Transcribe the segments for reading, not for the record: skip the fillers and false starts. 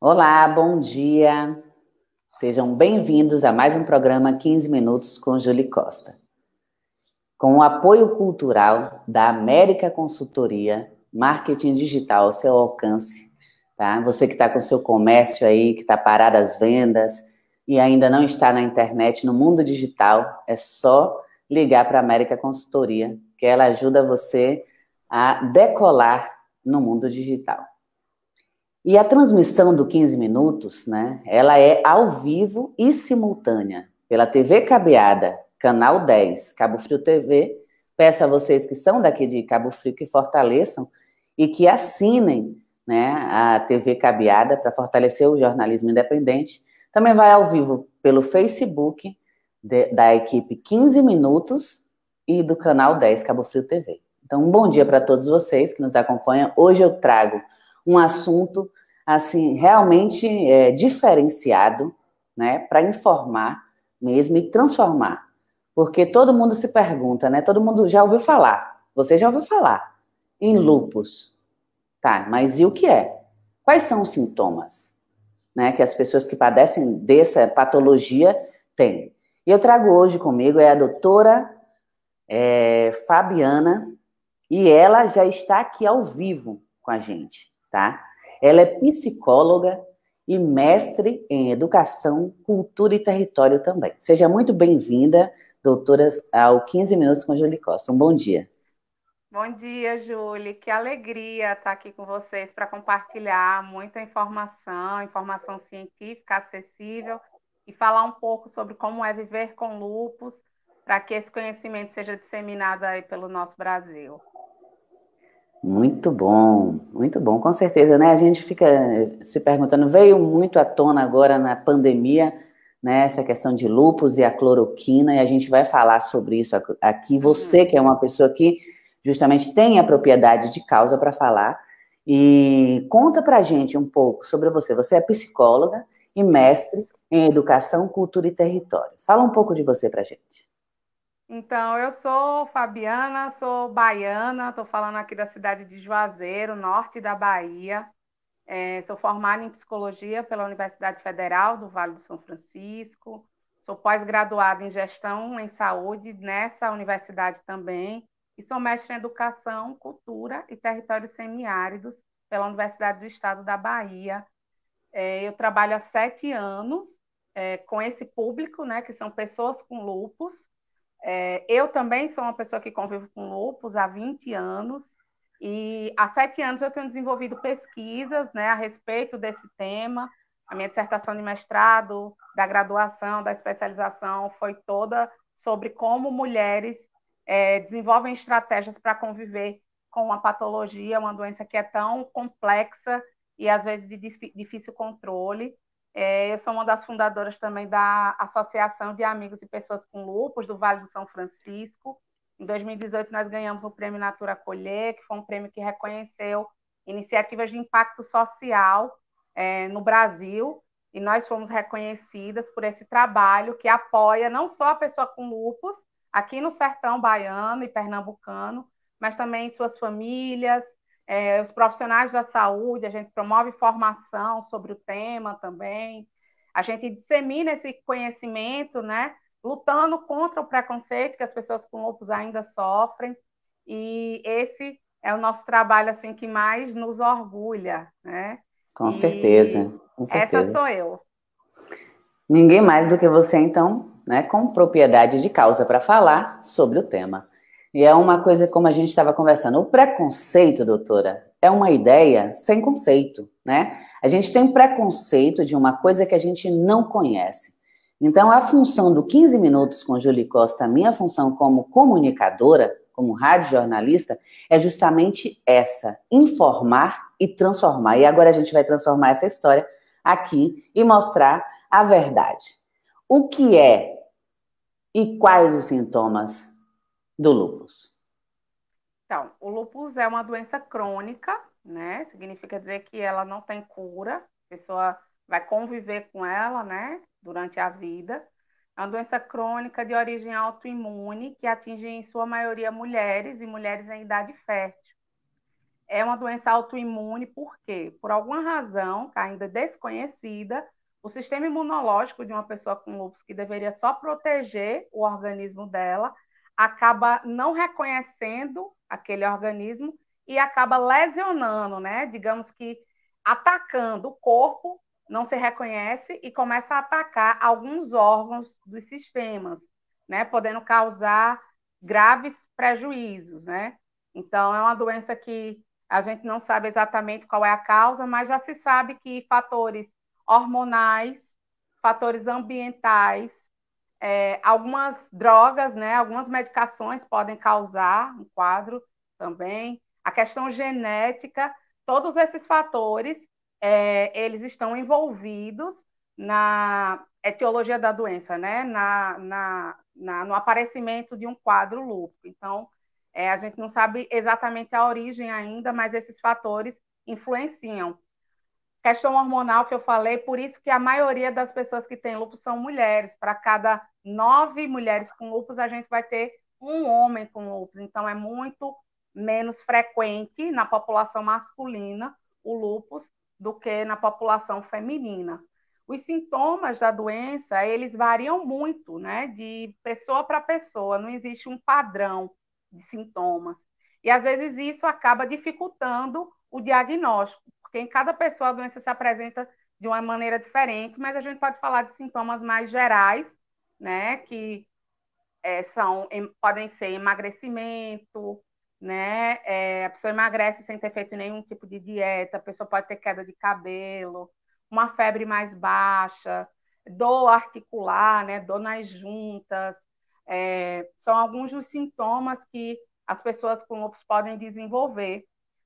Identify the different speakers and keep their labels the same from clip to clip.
Speaker 1: Olá, bom dia. Sejam bem-vindos a mais um programa 15 Minutos com Julie Costa. Com o apoio cultural da América Consultoria, Marketing Digital ao seu alcance, tá? Você que está com seu comércio aí, que está parado as vendas e ainda não está na internet, no mundo digital, é só ligar para a América Consultoria, que ela ajuda você a decolar no mundo digital. E a transmissão do 15 minutos, né, ela é ao vivo e simultânea pela TV Cabeada, Canal 10, Cabo Frio TV. Peço a vocês que são daqui de Cabo Frio que fortaleçam e que assinem, né, a TV Cabeada para fortalecer o jornalismo independente. Também vai ao vivo pelo Facebook da equipe 15 Minutos e do Canal 10, Cabo Frio TV. Então, um bom dia para todos vocês que nos acompanham. Hoje eu trago um assunto assim realmente diferenciado, né, para informar mesmo e transformar, porque todo mundo se pergunta, né? Todo mundo já ouviu falar. Você já ouviu falar em lúpus, tá? Mas e o que é? Quais são os sintomas, né? Que as pessoas que padecem dessa patologia têm? E eu trago hoje comigo a doutora Fabiana. E ela já está aqui ao vivo com a gente, tá? Ela é psicóloga e mestre em educação, cultura e território também. Seja muito bem-vinda, doutora, ao 15 Minutos com Julie Costa. Um bom dia.
Speaker 2: Bom dia, Júlia. Que alegria estar aqui com vocês para compartilhar muita informação, informação científica acessível e falar um pouco sobre como é viver com lúpus, para que esse conhecimento seja disseminado aí pelo nosso Brasil.
Speaker 1: Muito bom, com certeza, né? A gente fica se perguntando, veio muito à tona agora na pandemia, né? Essa questão de lúpus e a cloroquina, e a gente vai falar sobre isso aqui. Você,
Speaker 2: Uhum.
Speaker 1: que é uma pessoa que justamente tem a propriedade de causa para falar, e conta pra gente um pouco sobre você. Você é psicóloga e mestre
Speaker 2: Isso.
Speaker 1: em educação, cultura e território. Fala um pouco de você pra gente.
Speaker 2: Então, eu sou Fabiana, sou baiana, estou falando aqui da cidade de Juazeiro, norte da Bahia. Sou formada em psicologia pela Universidade Federal do Vale do São Francisco. Sou pós-graduada em gestão em saúde nessa universidade também. E sou mestre em educação, cultura e territórios semiáridos pela Universidade do Estado da Bahia. Eu trabalho há 7 anos com esse público, né, que são pessoas com lupus. Eu também sou uma pessoa que convivo com lupus há 20 anos. E há 7 anos eu tenho desenvolvido pesquisas, né, a respeito desse tema. A minha dissertação de mestrado, da graduação, da especialização foi toda sobre como mulheres desenvolvem estratégias para conviver com uma patologia, uma doença que é tão complexa e às vezes de difícil controle. Eu sou uma das fundadoras também da Associação de Amigos e Pessoas com Lupus do Vale do São Francisco. Em 2018, nós ganhamos o Prêmio Natura Colher, que foi um prêmio que reconheceu iniciativas de impacto social no Brasil, e nós fomos reconhecidas por esse trabalho que apoia não só a pessoa com lupus, aqui no sertão baiano e pernambucano, mas também suas famílias, os profissionais da saúde. A gente promove formação sobre o tema também, a gente dissemina esse conhecimento, né, lutando contra o preconceito que as pessoas com lupus ainda sofrem, e esse é o nosso trabalho assim que mais nos orgulha, né?
Speaker 1: Com certeza,
Speaker 2: E
Speaker 1: com
Speaker 2: essa
Speaker 1: certeza.
Speaker 2: sou eu.
Speaker 1: Ninguém mais do que você, então, né, com propriedade de causa para falar sobre o tema. E é uma coisa como a gente estava conversando. O preconceito, doutora, é uma ideia sem conceito, né? A gente tem preconceito de uma coisa que a gente não conhece. Então, a função do 15 Minutos com Julie Costa, a minha função como comunicadora, como radiojornalista, é justamente essa: informar e transformar. E agora a gente vai transformar essa história aqui e mostrar a verdade. O que é e quais os sintomas do lúpus?
Speaker 2: Então, o lupus é uma doença crônica, né? Significa dizer que ela não tem cura, a pessoa vai conviver com ela, né, durante a vida. É uma doença crônica de origem autoimune que atinge em sua maioria mulheres e mulheres em idade fértil. é uma doença autoimune, por quê? Por alguma razão, ainda desconhecida, o sistema imunológico de uma pessoa com lúpus, que deveria só proteger o organismo dela, acaba não reconhecendo aquele organismo e acaba lesionando, né? Digamos que atacando o corpo, não se reconhece e começa a atacar alguns órgãos dos sistemas, né? Podendo causar graves prejuízos, né? Então, é uma doença que a gente não sabe exatamente qual é a causa, mas já se sabe que fatores hormonais, fatores ambientais, algumas drogas, né, algumas medicações podem causar um quadro também. A questão genética, todos esses fatores, eles estão envolvidos na etiologia da doença, né, no aparecimento de um quadro lúpico. Então, a gente não sabe exatamente a origem ainda, mas esses fatores influenciam. Questão hormonal que eu falei, por isso que a maioria das pessoas que têm lúpus são mulheres. Para cada 9 mulheres com lúpus, a gente vai ter um homem com lúpus. Então, é muito menos frequente na população masculina o lúpus do que na população feminina. Os sintomas da doença, eles variam muito, né? De pessoa para pessoa, não existe um padrão de sintomas. E, às vezes, isso acaba dificultando o diagnóstico, porque em cada pessoa a doença se apresenta de uma maneira diferente, mas a gente pode falar de sintomas mais gerais, né, que podem ser emagrecimento, né, a pessoa emagrece sem ter feito nenhum tipo de dieta, a pessoa pode ter queda de cabelo, uma febre mais baixa, dor articular, né, dor nas juntas, são alguns dos sintomas que as pessoas com lúpus podem desenvolver.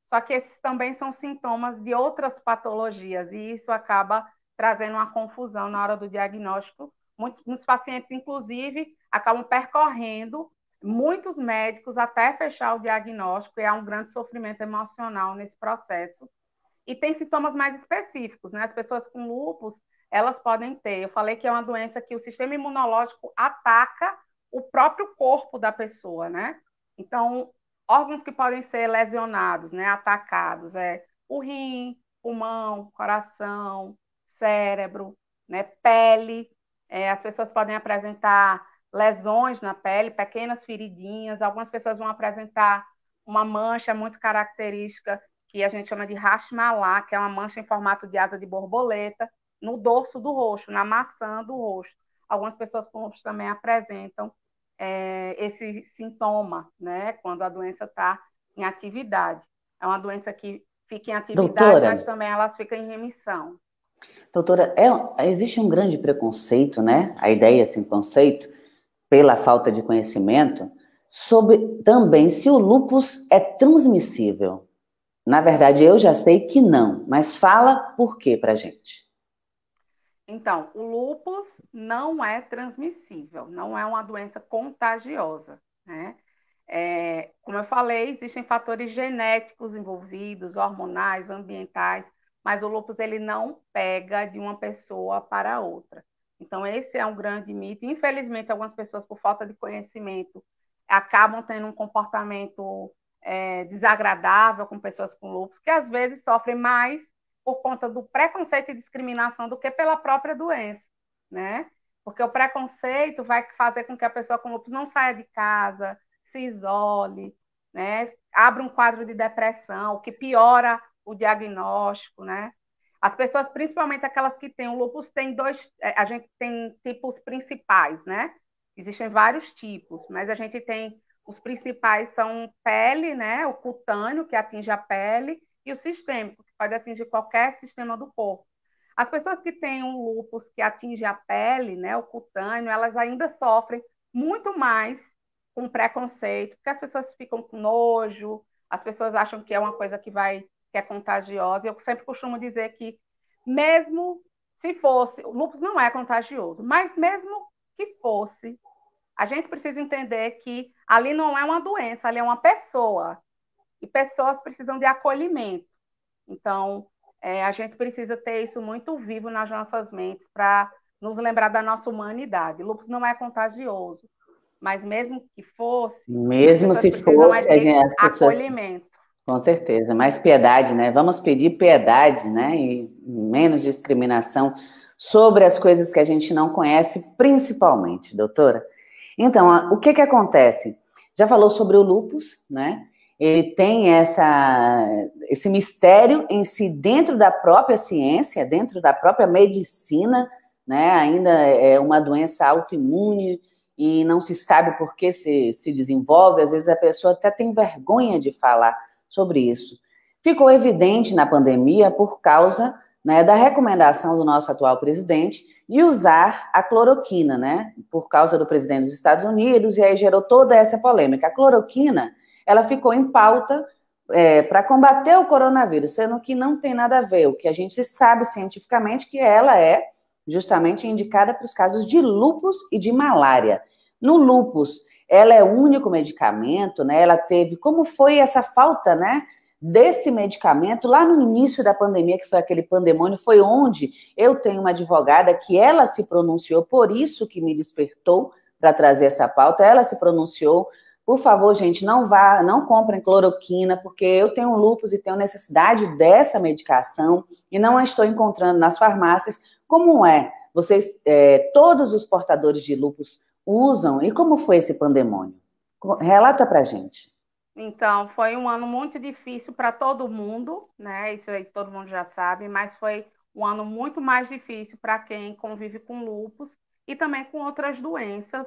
Speaker 2: Só que esses também são sintomas de outras patologias, e isso acaba trazendo uma confusão na hora do diagnóstico. Muitos pacientes, inclusive, acabam percorrendo muitos médicos até fechar o diagnóstico, e há um grande sofrimento emocional nesse processo. E tem sintomas mais específicos, né? As pessoas com lúpus, elas podem ter. Eu falei que é uma doença que o sistema imunológico ataca o próprio corpo da pessoa, né? Então, órgãos que podem ser lesionados, né, atacados, o rim, pulmão, coração, cérebro, né, pele. As pessoas podem apresentar lesões na pele, pequenas feridinhas. Algumas pessoas vão apresentar uma mancha muito característica que a gente chama de Hashimoto, que é uma mancha em formato de asa de borboleta no dorso do rosto, na maçã do rosto. Algumas pessoas com lúpus também apresentam esse sintoma, né, quando a doença está em atividade. É uma doença que fica em atividade,
Speaker 1: Doutora,
Speaker 2: mas também elas ficam em remissão.
Speaker 1: doutora, existe um grande preconceito, né? A ideia, assim, conceito, pela falta de conhecimento, sobre também se o lúpus é transmissível. Na verdade, eu já sei que não, mas fala por quê pra gente.
Speaker 2: Então, o lúpus não é transmissível, não é uma doença contagiosa, né? Como eu falei, existem fatores genéticos envolvidos, hormonais, ambientais, mas o lúpus ele não pega de uma pessoa para outra. Então, esse é um grande mito. Infelizmente, algumas pessoas, por falta de conhecimento, acabam tendo um comportamento desagradável com pessoas com lúpus, que às vezes sofrem mais por conta do preconceito e discriminação do que pela própria doença, né? Porque o preconceito vai fazer com que a pessoa com lúpus não saia de casa, se isole, né? Abre um quadro de depressão, o que piora o diagnóstico, né? As pessoas, principalmente aquelas que têm o lúpus, tem a gente tem tipos principais, né? Existem vários tipos, mas a gente tem os principais são pele, né? O cutâneo, que atinge a pele, e o sistêmico, que pode atingir qualquer sistema do corpo. As pessoas que têm um lúpus que atinge a pele, né, o cutâneo, elas ainda sofrem muito mais com preconceito, porque as pessoas ficam com nojo, as pessoas acham que é uma coisa que é contagiosa. Eu sempre costumo dizer que mesmo se fosse, o lúpus não é contagioso, mas mesmo que fosse, a gente precisa entender que ali não é uma doença, ali é uma pessoa. E pessoas precisam de acolhimento. Então, a gente precisa ter isso muito vivo nas nossas mentes para nos lembrar da nossa humanidade. O lúpus não é contagioso, mas mesmo que fosse, as
Speaker 1: Mesmo
Speaker 2: pessoas
Speaker 1: se
Speaker 2: precisam
Speaker 1: fosse,
Speaker 2: de
Speaker 1: as pessoas.
Speaker 2: acolhimento.
Speaker 1: Com certeza, mais piedade, né? Vamos pedir piedade, né? E menos discriminação sobre as coisas que a gente não conhece, principalmente, doutora. Então, o que que acontece? Já falou sobre o lúpus, né? Ele tem esse mistério em si dentro da própria ciência, dentro da própria medicina, né? Ainda é uma doença autoimune e não se sabe por que se desenvolve. Às vezes a pessoa até tem vergonha de falar sobre isso. Ficou evidente na pandemia por causa, né, da recomendação do nosso atual presidente de usar a cloroquina, né, por causa do presidente dos Estados Unidos, e aí gerou toda essa polêmica. A cloroquina, ela ficou em pauta para combater o coronavírus, sendo que não tem nada a ver. O que a gente sabe cientificamente que ela é justamente indicada para os casos de lúpus e de malária. No lúpus, ela é o único medicamento, né? Ela teve, como foi essa falta, né, desse medicamento lá no início da pandemia, que foi aquele pandemônio, foi onde eu tenho uma advogada que ela se pronunciou, por isso que me despertou para trazer essa pauta, ela se pronunciou. Por favor, gente, não comprem cloroquina, porque eu tenho lúpus e tenho necessidade dessa medicação e não a estou encontrando nas farmácias. Como é? Vocês, todos os portadores de lúpus usam? E como foi esse pandemônio? Relata pra gente.
Speaker 2: Então, foi um ano muito difícil para todo mundo, né? Isso aí todo mundo já sabe, mas foi um ano muito mais difícil para quem convive com lúpus e também com outras doenças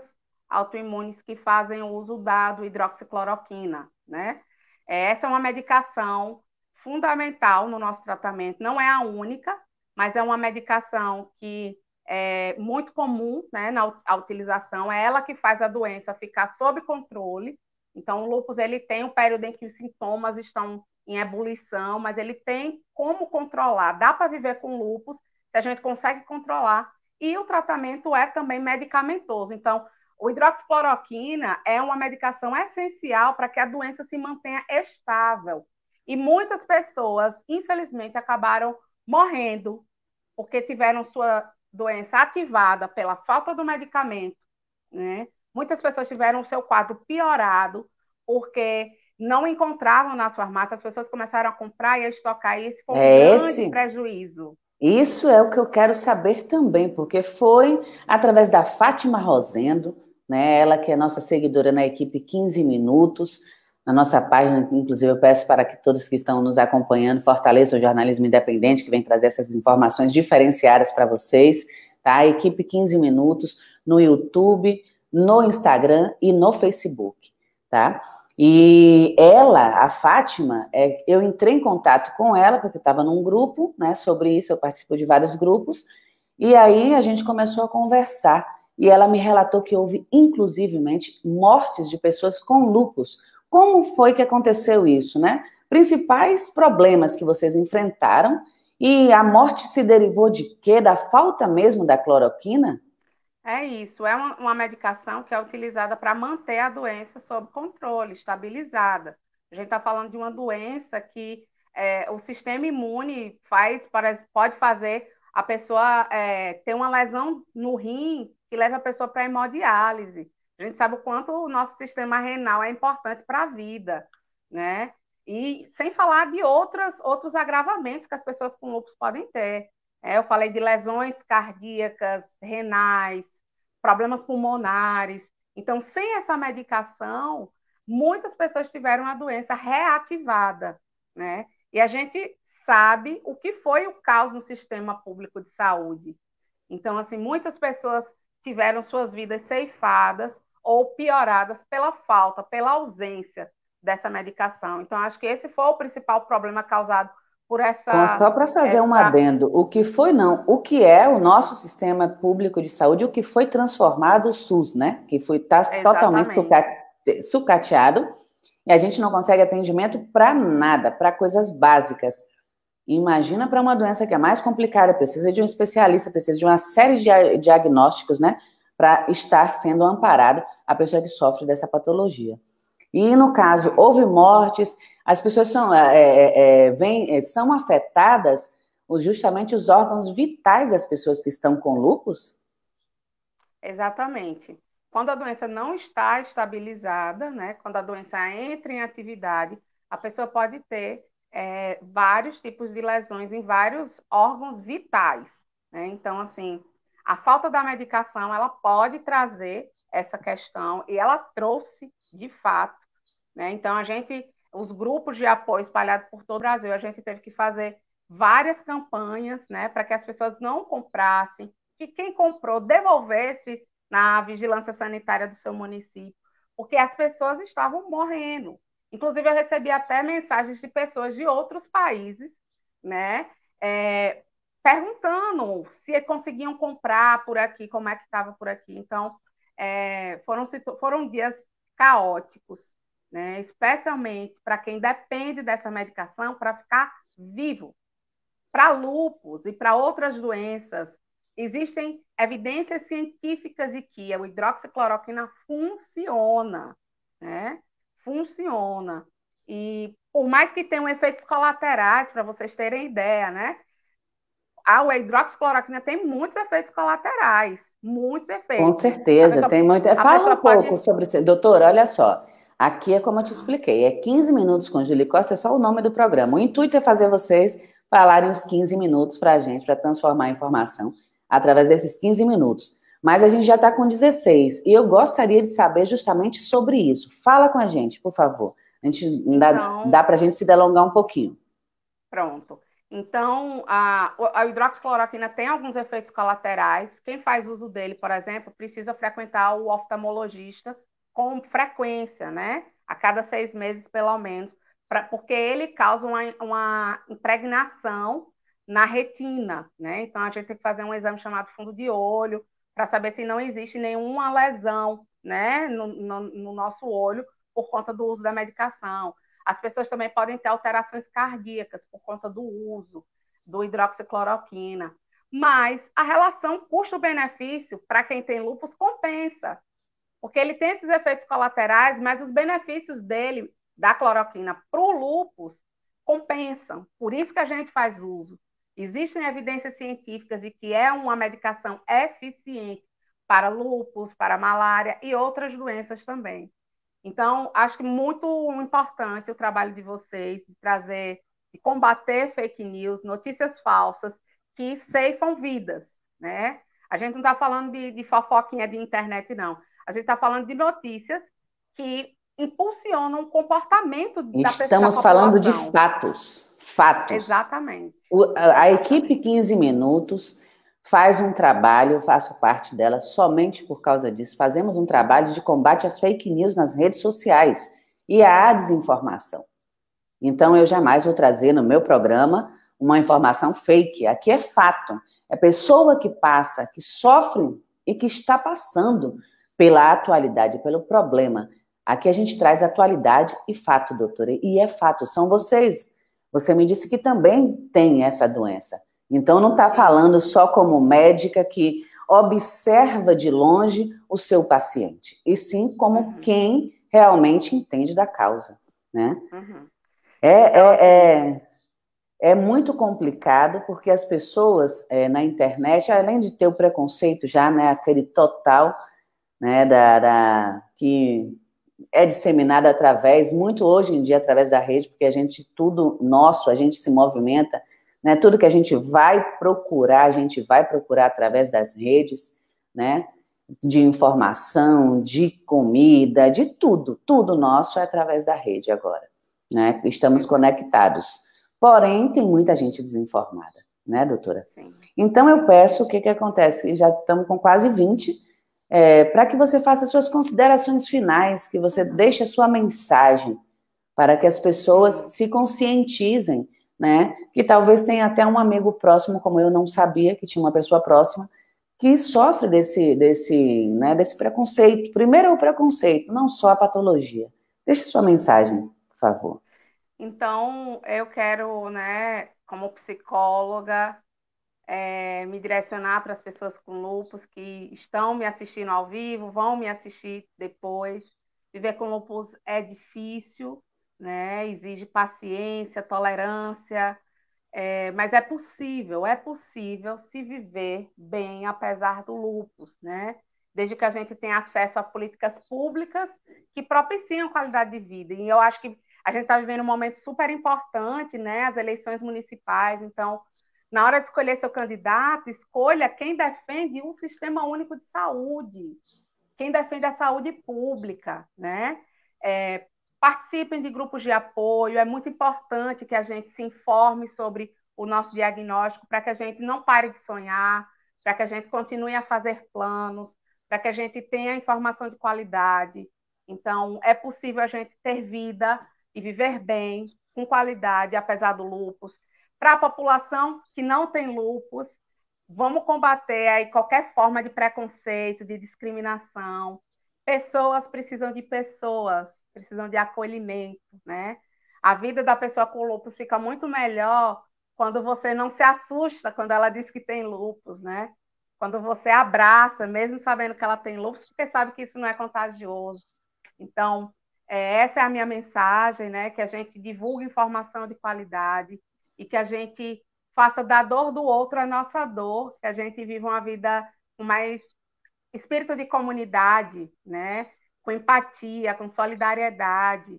Speaker 2: autoimunes que fazem uso do hidroxicloroquina, né? Essa é uma medicação fundamental no nosso tratamento, não é a única, mas é uma medicação que é muito comum, né, na utilização, é ela que faz a doença ficar sob controle. Então, o lúpus ele tem um período em que os sintomas estão em ebulição, mas ele tem como controlar. Dá para viver com lúpus se a gente consegue controlar. E o tratamento é também medicamentoso. Então, o hidroxicloroquina é uma medicação essencial para que a doença se mantenha estável. E muitas pessoas, infelizmente, acabaram morrendo porque tiveram sua doença ativada pela falta do medicamento, né? Muitas pessoas tiveram o seu quadro piorado porque não encontravam nas farmácias, as pessoas começaram a comprar e a estocar, e esse foi um
Speaker 1: É
Speaker 2: grande
Speaker 1: esse?
Speaker 2: prejuízo.
Speaker 1: Isso é o que eu quero saber também, porque foi através da Fátima Rosendo, né? Ela que é nossa seguidora na equipe 15 Minutos, na nossa página, inclusive eu peço para que todos que estão nos acompanhando fortaleçam o jornalismo independente, que vem trazer essas informações diferenciadas para vocês, tá? A equipe 15 Minutos no YouTube, no Instagram e no Facebook, tá? E ela, a Fátima, eu entrei em contato com ela, porque estava num grupo, né, sobre isso, eu participo de vários grupos, e aí a gente começou a conversar, e ela me relatou que houve, inclusivemente, mortes de pessoas com lúpus. Como foi que aconteceu isso, né? Principais problemas que vocês enfrentaram, e a morte se derivou de quê? Da falta mesmo da cloroquina?
Speaker 2: É isso, é uma medicação que é utilizada para manter a doença sob controle, estabilizada. A gente está falando de uma doença que o sistema imune pode fazer a pessoa ter uma lesão no rim que leva a pessoa para hemodiálise. A gente sabe o quanto o nosso sistema renal é importante para a vida, né? E sem falar de outros agravamentos que as pessoas com lúpus podem ter. Eu falei de lesões cardíacas, renais, problemas pulmonares. Então, sem essa medicação, muitas pessoas tiveram a doença reativada, né? E a gente sabe o que foi o caos no sistema público de saúde. Então, assim, muitas pessoas tiveram suas vidas ceifadas ou pioradas pela falta, pela ausência dessa medicação. Então, acho que esse foi o principal problema causado por
Speaker 1: Só para fazer um adendo, o que foi não, o que é o nosso sistema público de saúde, o que foi transformado o SUS, né? Que foi totalmente sucateado e a gente não consegue atendimento para nada, para coisas básicas. Imagina para uma doença que é mais complicada, precisa de um especialista, precisa de uma série de diagnósticos, né? Para estar sendo amparado a pessoa que sofre dessa patologia. E no caso, houve mortes, as pessoas são afetadas justamente os órgãos vitais das pessoas que estão com lúpus?
Speaker 2: Exatamente. Quando a doença não está estabilizada, né, quando a doença entra em atividade, a pessoa pode ter vários tipos de lesões em vários órgãos vitais, né? Então, assim, a falta da medicação, ela pode trazer essa questão, e ela trouxe, de fato, né? Então, os grupos de apoio espalhados por todo o Brasil, a gente teve que fazer várias campanhas, né, para que as pessoas não comprassem, que quem comprou devolvesse na vigilância sanitária do seu município, porque as pessoas estavam morrendo. Inclusive, eu recebi até mensagens de pessoas de outros países, né, perguntando se conseguiam comprar por aqui, como é que estava por aqui. Então, foram dias caóticos, né? Especialmente para quem depende dessa medicação para ficar vivo. Para lúpus e para outras doenças, existem evidências científicas de que a hidroxicloroquina funciona, né? Funciona. E por mais que tenham efeitos colaterais, para vocês terem ideia, né? A hidroxicloroquina tem muitos efeitos colaterais, muitos
Speaker 1: Com
Speaker 2: efeitos.
Speaker 1: certeza, tem muito.
Speaker 2: A
Speaker 1: Fala
Speaker 2: pessoa
Speaker 1: um pouco
Speaker 2: pode.
Speaker 1: sobre isso. Doutor, olha só. Aqui é como eu te expliquei, é 15 minutos com Julie Costa, é só o nome do programa. O intuito é fazer vocês falarem os 15 minutos para a gente, para transformar a informação através desses 15 minutos. Mas a gente já está com 16 e eu gostaria de saber justamente sobre isso. Fala com a gente, por favor. A gente dá para a gente se delongar um pouquinho.
Speaker 2: Pronto. Então, a hidroxicloroquina tem alguns efeitos colaterais. Quem faz uso dele, por exemplo, precisa frequentar o oftalmologista com frequência, né? A cada 6 meses, pelo menos, porque ele causa uma impregnação na retina, né? Então, a gente tem que fazer um exame chamado fundo de olho para saber se não existe nenhuma lesão, né, no nosso olho por conta do uso da medicação. As pessoas também podem ter alterações cardíacas por conta do uso do hidroxicloroquina. Mas a relação custo-benefício para quem tem lúpus compensa, porque ele tem esses efeitos colaterais, mas os benefícios dele, da cloroquina, para o lúpus, compensam. Por isso que a gente faz uso. Existem evidências científicas de que é uma medicação eficiente para lúpus, para malária e outras doenças também. Então, acho que muito importante o trabalho de vocês, de trazer, de combater fake news, notícias falsas que ceifam vidas, né? A gente não está falando de fofoquinha de internet, não. A gente está falando de notícias que impulsionam o comportamento da
Speaker 1: Estamos
Speaker 2: população.
Speaker 1: falando de fatos. Fatos.
Speaker 2: Exatamente.
Speaker 1: A equipe 15 Minutos faz um trabalho, eu faço parte dela somente por causa disso. Fazemos um trabalho de combate às fake news nas redes sociais e à desinformação. Então, eu jamais vou trazer no meu programa uma informação fake. Aqui é fato. É pessoa que passa, que sofre e que está passando pela atualidade, pelo problema. Aqui a gente traz atualidade e fato, doutora. E é fato, são vocês. Você me disse que também tem essa doença. Então, não está falando só como médica que observa de longe o seu paciente, e sim como quem realmente entende da causa, né? É muito complicado, porque as pessoas na internet, além de ter o preconceito já, né, aquele total, né, que é disseminado através, muito hoje em dia, através da rede, porque a gente, tudo nosso, a gente se movimenta, né, tudo que a gente vai procurar através das redes, né, de informação, de comida, de tudo nosso é através da rede agora, né, estamos conectados. Porém, tem muita gente desinformada, né, doutora? Sim. Então, eu peço, o que acontece? Já estamos com quase 20, para que você faça suas considerações finais, que você deixe a sua mensagem, para que as pessoas se conscientizem, né? Que talvez tenha até um amigo próximo, como eu não sabia, que tinha uma pessoa próxima, que sofre desse preconceito. Primeiro é o preconceito, não só a patologia. Deixe sua mensagem, por favor.
Speaker 2: Então, eu quero, né, como psicóloga, me direcionar para as pessoas com lúpus que estão me assistindo ao vivo, vão me assistir depois. Viver com lúpus é difícil, né? Exige paciência, tolerância, mas é possível se viver bem apesar do lúpus, né? Desde que a gente tenha acesso a políticas públicas que propiciam qualidade de vida. E eu acho que a gente está vivendo um momento super importante, né? As eleições municipais. Então, na hora de escolher seu candidato, escolha quem defende um sistema único de saúde, quem defende a saúde pública, né? Participem de grupos de apoio. É muito importante que a gente se informe sobre o nosso diagnóstico para que a gente não pare de sonhar, para que a gente continue a fazer planos, para que a gente tenha informação de qualidade. Então, é possível a gente ter vida e viver bem, com qualidade, apesar do lúpus. Para a população que não tem lúpus, vamos combater aí qualquer forma de preconceito, de discriminação. Pessoas precisam de pessoas, precisam de acolhimento, né? A vida da pessoa com lúpus fica muito melhor quando você não se assusta quando ela diz que tem lúpus, né? Quando você abraça, mesmo sabendo que ela tem lúpus, porque sabe que isso não é contagioso. Então, essa é a minha mensagem, né? Que a gente divulgue informação de qualidade e que a gente faça da dor do outro a nossa dor, que a gente viva uma vida com mais espírito de comunidade, né? Com empatia, com solidariedade,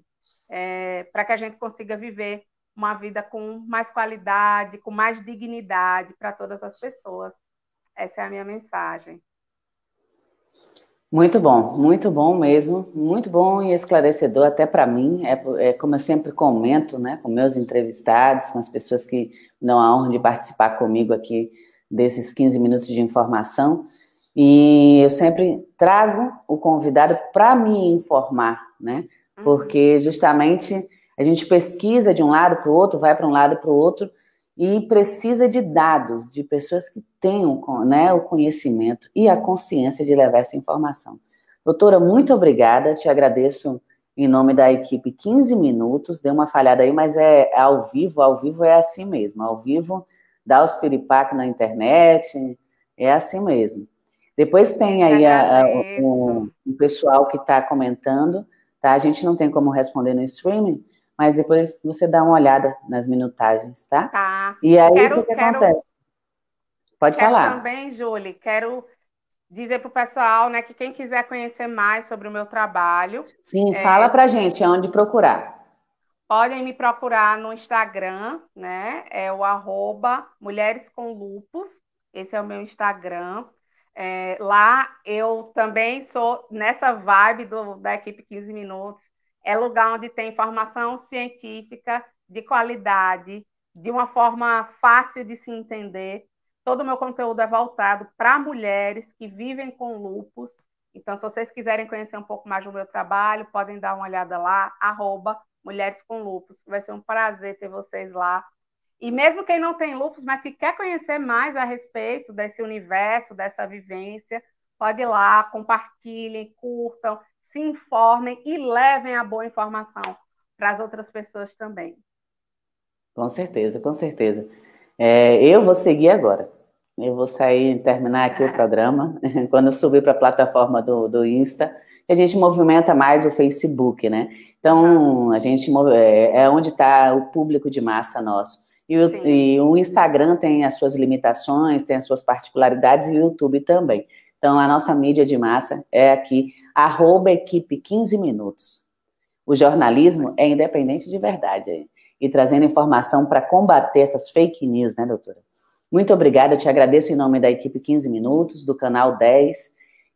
Speaker 2: para que a gente consiga viver uma vida com mais qualidade, com mais dignidade para todas as pessoas. Essa é a minha mensagem.
Speaker 1: Muito bom mesmo, muito bom e esclarecedor até para mim, como eu sempre comento, né, com meus entrevistados, com as pessoas que dão a honra de participar comigo aqui desses 15 minutos de informação, e eu sempre trago o convidado para me informar, né, porque justamente a gente pesquisa de um lado para o outro, vai para um lado para o outro, e precisa de dados, de pessoas que tenham, né, o conhecimento e a consciência de levar essa informação. Doutora, muito obrigada, te agradeço em nome da equipe 15 minutos, deu uma falhada aí, mas é ao vivo é assim mesmo, ao vivo dá os piripacos na internet, é assim mesmo. Depois tem aí o pessoal que está comentando, tá? A gente não tem como responder no streaming, mas depois você dá uma olhada nas minutagens, tá?
Speaker 2: Tá.
Speaker 1: E aí, o que acontece? Pode falar.
Speaker 2: Também, Júlia, quero dizer para o pessoal, né, que quem quiser conhecer mais sobre o meu trabalho...
Speaker 1: Sim, fala pra gente onde procurar.
Speaker 2: Podem me procurar no Instagram, né? É o @mulherescomlupus. Esse é o meu Instagram. Lá eu também sou nessa vibe da equipe 15 Minutos. É lugar onde tem informação científica de qualidade, de uma forma fácil de se entender. Todo o meu conteúdo é voltado para mulheres que vivem com lúpus. Então, se vocês quiserem conhecer um pouco mais do meu trabalho, podem dar uma olhada lá, @Mulheres com Lúpus. Vai ser um prazer ter vocês lá. E mesmo quem não tem lúpus, mas que quer conhecer mais a respeito desse universo, dessa vivência, pode ir lá, compartilhem, curtam, se informem e levem a boa informação para as outras pessoas também.
Speaker 1: Com certeza, com certeza. Eu vou seguir agora. Eu vou sair, terminar aqui o programa, quando eu subir para a plataforma do Insta, a gente movimenta mais o Facebook, né? Então, a gente é onde está o público de massa nosso. E o Instagram tem as suas limitações, tem as suas particularidades, e o YouTube também. Então, a nossa mídia de massa é aqui, @equipe 15 minutos. O jornalismo é independente de verdade, e trazendo informação para combater essas fake news, né, doutora? Muito obrigada, eu te agradeço em nome da equipe 15 minutos, do canal 10,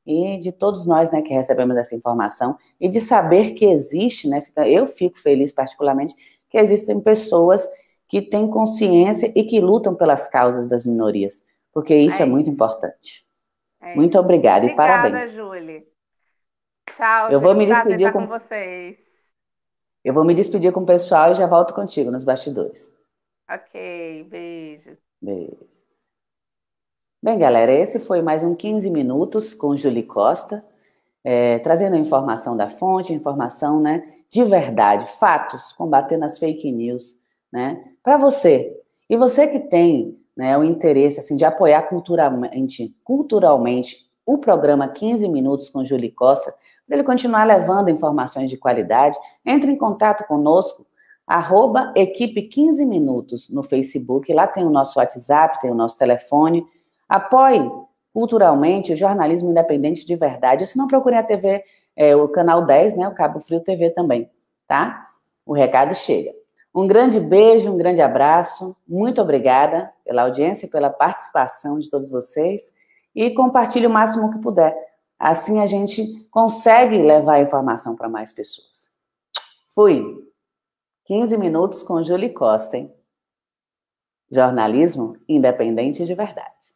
Speaker 1: e de todos nós, né, que recebemos essa informação, e de saber que existe, né, eu fico feliz particularmente, que existem pessoas que têm consciência e que lutam pelas causas das minorias, porque isso é muito importante. Muito obrigada e parabéns.
Speaker 2: Obrigada, Júlia. Tchau,
Speaker 1: eu vou me
Speaker 2: prazer
Speaker 1: despedir
Speaker 2: estar com vocês.
Speaker 1: Eu vou me despedir com o pessoal e já volto contigo nos bastidores.
Speaker 2: Ok, beijo.
Speaker 1: Beijo. Bem, galera, esse foi mais um 15 minutos com Julie Costa, trazendo a informação da fonte, informação, né, de verdade, fatos, combatendo as fake news, né, para você. E você que tem, né, o interesse assim, de apoiar culturalmente o programa 15 Minutos com Julie Costa, para ele continuar levando informações de qualidade, entre em contato conosco, @equipe 15 minutos no Facebook, lá tem o nosso WhatsApp, tem o nosso telefone. Apoie culturalmente o jornalismo independente de verdade, ou se não, procure a TV, o canal 10, né, o Cabo Frio TV também, tá? o recado chega. Um grande beijo, um grande abraço. Muito obrigada pela audiência, pela participação de todos vocês. E compartilhe o máximo que puder. Assim a gente consegue levar a informação para mais pessoas. Fui. 15 minutos com Julie Costa, hein? Jornalismo independente de verdade.